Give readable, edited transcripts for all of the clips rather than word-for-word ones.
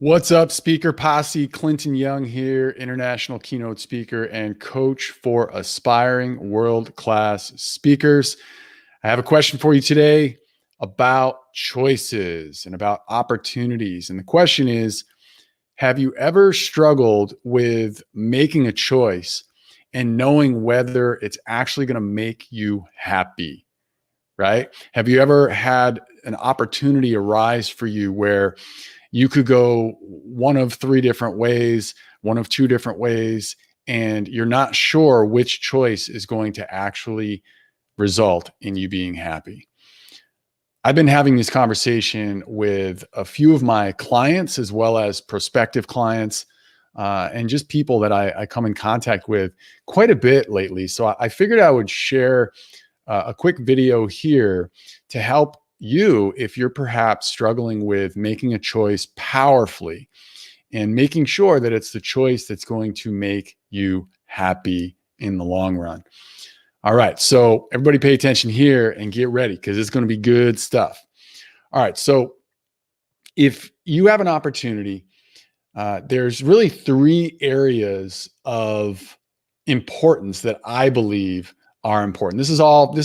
What's up, Speaker Posse? Clinton Young here, international keynote speaker and coach for aspiring world-class speakers. I have a question for you today about choices and about opportunities. And the question is, have you ever struggled with making a choice and knowing whether it's actually going to make you happy? Right? Have you ever had an opportunity arise for you where you could go one of three different ways, one of two different ways, and you're not sure which choice is going to actually result in you being happy? I've been having this conversation with a few of my clients as well as prospective clients, and just people that I come in contact with quite a bit lately. So I figured I would share a quick video here to help you if you're perhaps struggling with making a choice powerfully and making sure that it's the choice that's going to make you happy in the long run. All right, so everybody pay attention here and get ready because it's going to be good stuff. All right, so if you have an opportunity, there's really three areas of importance that I believe are important. This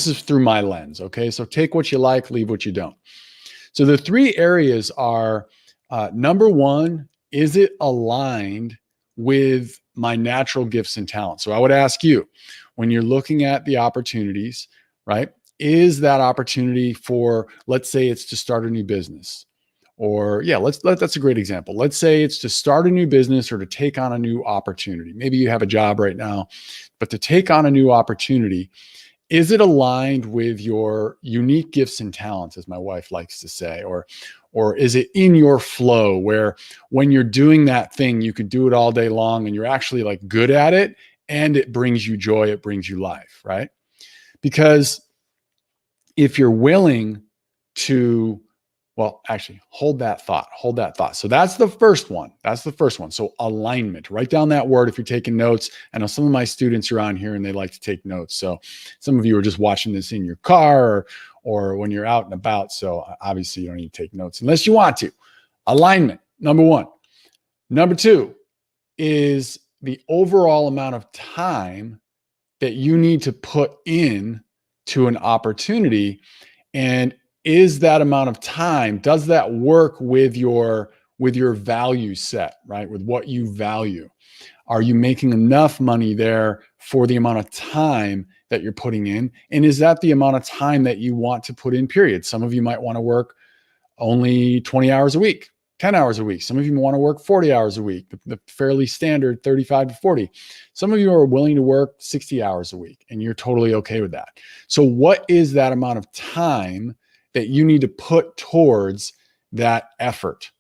is through my lens. Okay. So take what you like, leave what you don't. So the three areas are number one, is it aligned with my natural gifts and talents? So I would ask you, when you're looking at the opportunities, right? Is that opportunity for, let's say it's to start a new business? Or yeah, that's a great example. Let's say it's to start a new business or to take on a new opportunity. Maybe you have a job right now, but to take on a new opportunity, is it aligned with your unique gifts and talents, as my wife likes to say, or is it in your flow where when you're doing that thing, you could do it all day long and you're actually like good at it and it brings you joy, it brings you life, right? Because if you're willing to, well, actually, hold that thought. Hold that thought. So that's the first one. That's the first one. So alignment. Write down that word if you're taking notes. I know some of my students are on here and they like to take notes. So some of you are just watching this in your car or when you're out and about. So obviously you don't need to take notes unless you want to. Alignment, number one. Number two is the overall amount of time that you need to put in to an opportunity. And is that amount of time, does that work with your value set, right? With what you value? Are you making enough money there for the amount of time that you're putting in? And is that the amount of time that you want to put in, period? Some of you might want to work only 20 hours a week, 10 hours a week. Some of you want to work 40 hours a week, the fairly standard 35 to 40. Some of you are willing to work 60 hours a week and you're totally okay with that. So what is that amount of time that you need to put towards that effort?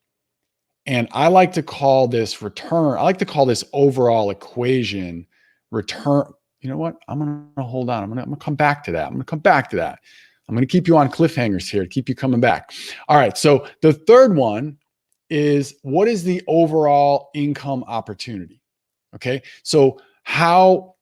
And I like to call this return. I like to call this overall equation return. You know what? I'm going to hold on. I'm going to come back to that. I'm going to come back to that. I'm going to keep you on cliffhangers here to keep you coming back. All right. So the third one is, what is the overall income opportunity? Okay. So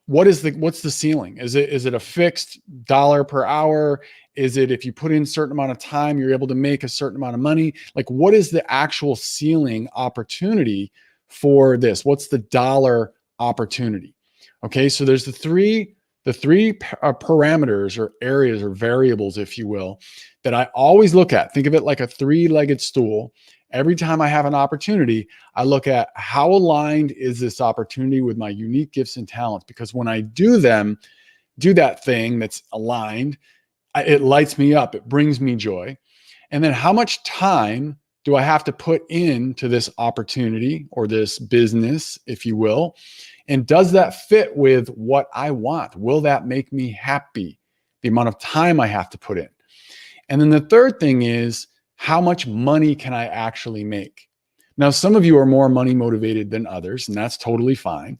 what's the ceiling? Is it a fixed dollar per hour? Is it if you put in a certain amount of time, you're able to make a certain amount of money? Like, what is the actual ceiling opportunity for this? What's the dollar opportunity? Okay. So there's the three parameters or areas or variables, if you will, that I always look at. Think of it like a three-legged stool. Every time I have an opportunity, I look at how aligned is this opportunity with my unique gifts and talents? Because when I do that thing that's aligned, it lights me up. It brings me joy. And then how much time do I have to put into this opportunity or this business, if you will? And does that fit with what I want? Will that make me happy? The amount of time I have to put in. And then the third thing is, how much money can I actually make? Now, some of you are more money motivated than others, and that's totally fine.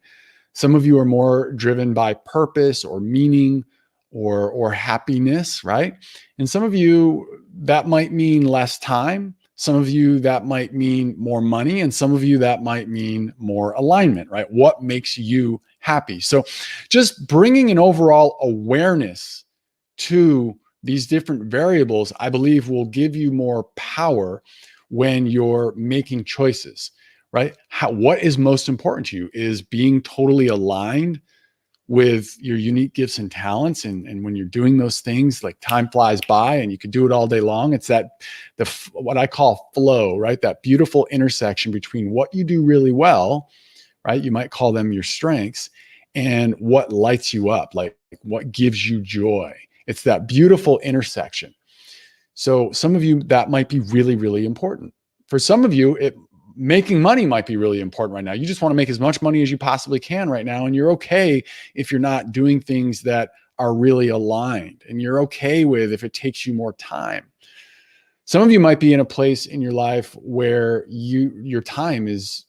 Some of you are more driven by purpose or meaning or happiness, right? And some of you, that might mean less time. Some of you, that might mean more money. And some of you, that might mean more alignment, right? What makes you happy? So just bringing an overall awareness to these different variables, I believe, will give you more power when you're making choices, right? What is most important to you? Is being totally aligned with your unique gifts and talents. And when you're doing those things, like time flies by and you can do it all day long. It's what I call flow, right? That beautiful intersection between what you do really well, right? You might call them your strengths, and what lights you up, like what gives you joy. It's that beautiful intersection. So some of you, that might be really, really important. For some of you, making money might be really important right now. You just want to make as much money as you possibly can right now. And you're okay if you're not doing things that are really aligned. And you're okay with if it takes you more time. Some of you might be in a place in your life where your time is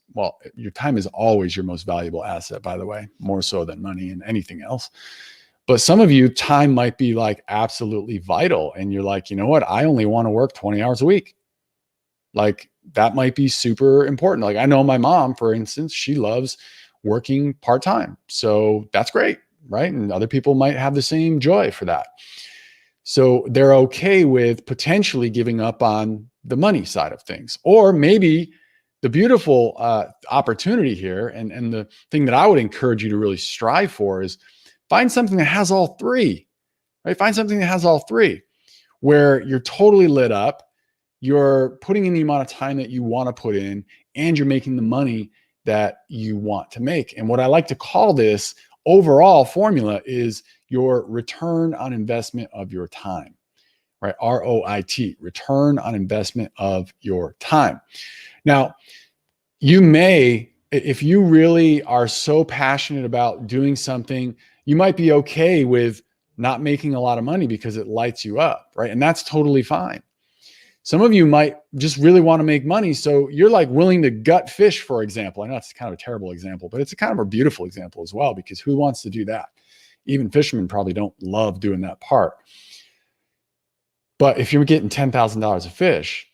always your most valuable asset, by the way, more so than money and anything else. But some of you, time might be like absolutely vital. And you're like, you know what? I only want to work 20 hours a week. Like, that might be super important. Like, I know my mom, for instance, she loves working part-time. So that's great, right? And other people might have the same joy for that. So they're okay with potentially giving up on the money side of things. Or maybe the beautiful opportunity here, and the thing that I would encourage you to really strive for, is find something that has all three, right? Find something that has all three, where you're totally lit up, you're putting in the amount of time that you want to put in, and you're making the money that you want to make. And what I like to call this overall formula is your return on investment of your time, right? ROIT, return on investment of your time. Now, if you really are so passionate about doing something, you might be okay with not making a lot of money because it lights you up, right? And that's totally fine. Some of you might just really want to make money. So you're like willing to gut fish, for example. I know it's kind of a terrible example, but it's a kind of a beautiful example as well, because who wants to do that? Even fishermen probably don't love doing that part. But if you're getting $10,000 a fish,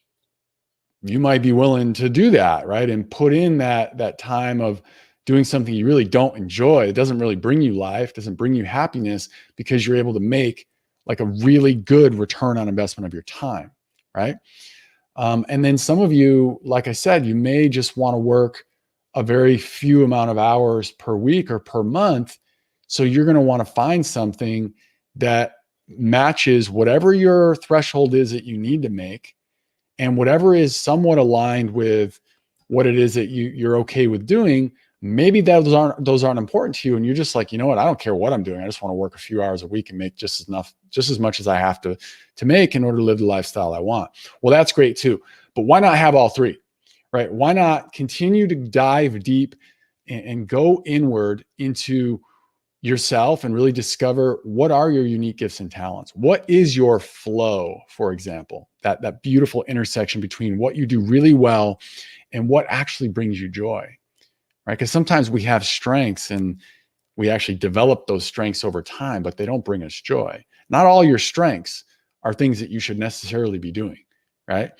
you might be willing to do that, right? And put in that time of doing something you really don't enjoy. It doesn't really bring you life, doesn't bring you happiness, because you're able to make like a really good return on investment of your time, right? And then some of you, like I said, you may just want to work a very few amount of hours per week or per month. So you're going to want to find something that matches whatever your threshold is that you need to make, and whatever is somewhat aligned with what it is that you're okay with doing. Maybe those aren't important to you, and you're just like, you know what, I don't care what I'm doing. I just want to work a few hours a week and make just as much as I have to make in order to live the lifestyle I want. Well, that's great too. But why not have all three, right? Why not continue to dive deep and go inward into yourself and really discover what are your unique gifts and talents? What is your flow, for example, that beautiful intersection between what you do really well and what actually brings you joy, right? Because sometimes we have strengths and we actually develop those strengths over time, but they don't bring us joy. Not all your strengths are things that you should necessarily be doing, right?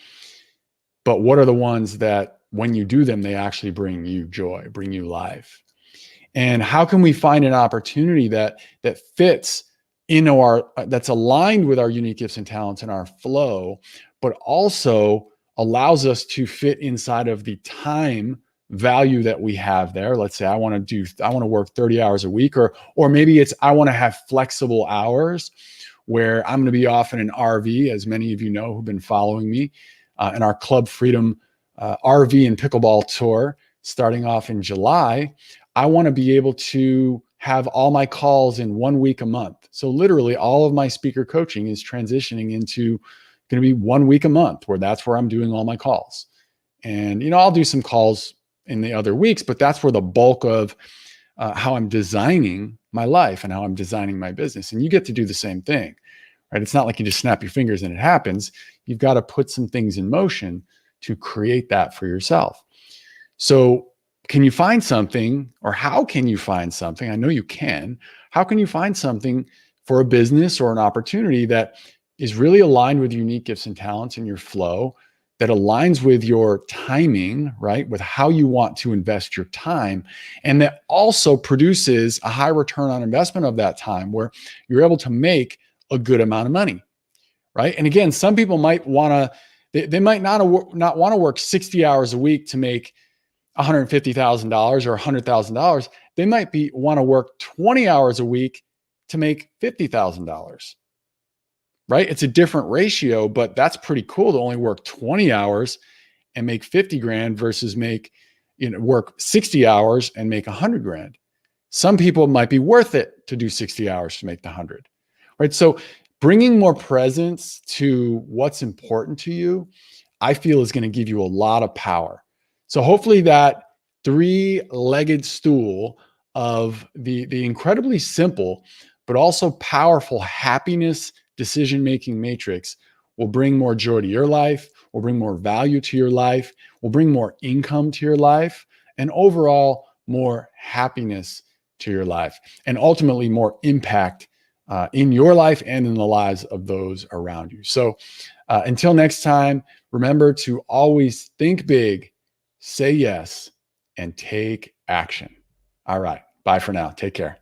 But what are the ones that when you do them, they actually bring you joy, bring you life? And how can we find an opportunity that fits in that's aligned with our unique gifts and talents and our flow, but also allows us to fit inside of the time value that we have there? Let's say I want to work 30 hours a week, or maybe it's I want to have flexible hours where I'm going to be off in an RV, as many of you know who've been following me in our Club Freedom RV and pickleball tour starting off in July. I want to be able to have all my calls in 1 week a month. So literally all of my speaker coaching is transitioning into going to be 1 week a month, where that's where I'm doing all my calls. And, I'll do some calls in the other weeks, but that's where the bulk of how I'm designing my life and how I'm designing my business. And you get to do the same thing, right? It's not like you just snap your fingers and it happens. You've got to put some things in motion to create that for yourself. So can you find something, or how can you find something? I know you can. How can you find something for a business or an opportunity that is really aligned with unique gifts and talents and your flow, that aligns with your timing, right? With how you want to invest your time, and that also produces a high return on investment of that time, where you're able to make a good amount of money, right? And again, some people might want to They might not want to work 60 hours a week to make $150,000 or $100,000. They might want to work 20 hours a week to make $50,000. Right? It's a different ratio, but that's pretty cool to only work 20 hours and make 50 grand versus work 60 hours and make 100 grand. Some people might be worth it to do 60 hours to make the 100. Right? So bringing more presence to what's important to you, I feel, is going to give you a lot of power. So hopefully that three-legged stool of the incredibly simple but also powerful happiness decision-making matrix will bring more joy to your life, will bring more value to your life, will bring more income to your life, and overall more happiness to your life, and ultimately more impact in your life and in the lives of those around you. So until next time, remember to always think big, say yes, and take action. All right. Bye for now. Take care.